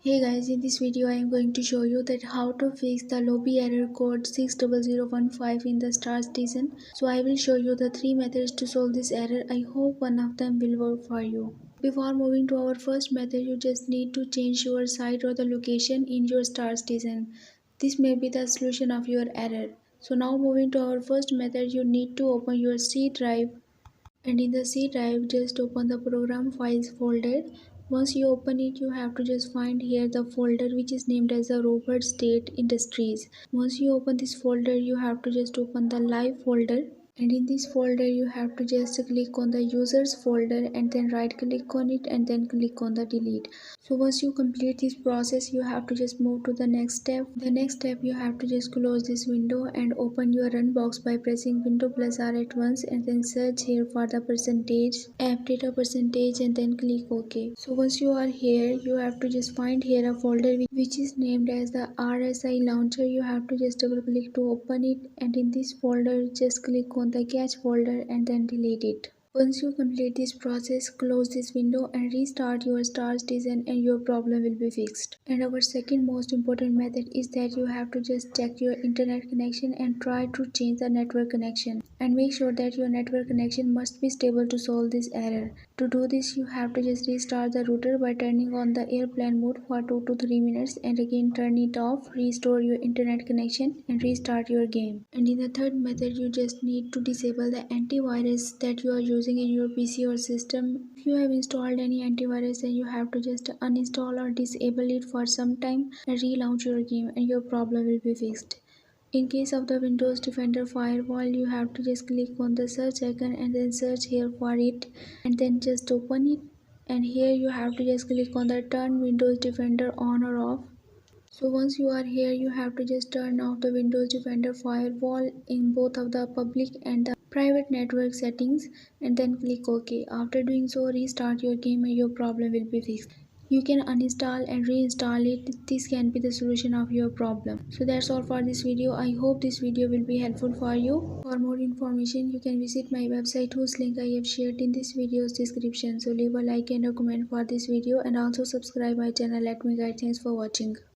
Hey guys, in this video I am going to show you that how to fix the lobby error code 60015 in the star station. So I will show you the three methods to solve this error. I hope one of them will work for you. Before moving to our first method, you just need to change your site or the location in your star station. This may be the solution of your error. So now moving to our first method, you need to open your C drive, and in the C drive just open the program files folder. Once you open it, you have to just find here the folder which is named as the Robert State Industries. Once you open this folder, you have to just open the live folder, and in this folder you have to just click on the users folder and then right click on it and then click on the delete. So once you complete this process, you have to just move to the next step. The next step, you have to just close this window and open your run box by pressing Window plus R at once and then search here for the percentage app data percentage and then click OK. So once you are here, you have to just find here a folder which is named as the RSI launcher. You have to just double click to open it, and in this folder just click on the cache folder and then delete it. Once you complete this process, close this window and restart your star station and your problem will be fixed. And our second most important method is that you have to just check your internet connection and try to change the network connection. And make sure that your network connection must be stable to solve this error. To do this, you have to just restart the router by turning on the airplane mode for 2 to 3 minutes and again turn it off, restore your internet connection and restart your game. And in the third method, you just need to disable the antivirus that you are using in your PC or system. If you have installed any antivirus, then you have to just uninstall or disable it for some time and relaunch your game and your problem will be fixed. In case of the Windows Defender firewall, you have to just click on the search icon and then search here for it and then just open it, and here you have to just click on the turn Windows Defender on or off. So once you are here, you have to just turn off the Windows Defender firewall in both of the public and the private network settings and then click OK. After doing so, restart your game and your problem will be fixed. You can uninstall and reinstall it. This can be the solution of your problem. So that's all for this video. I hope this video will be helpful for you. For more information, you can visit my website whose link I have shared in this video's description. So leave a like and a comment for this video and also subscribe my channel. Let me guide. Thanks for watching.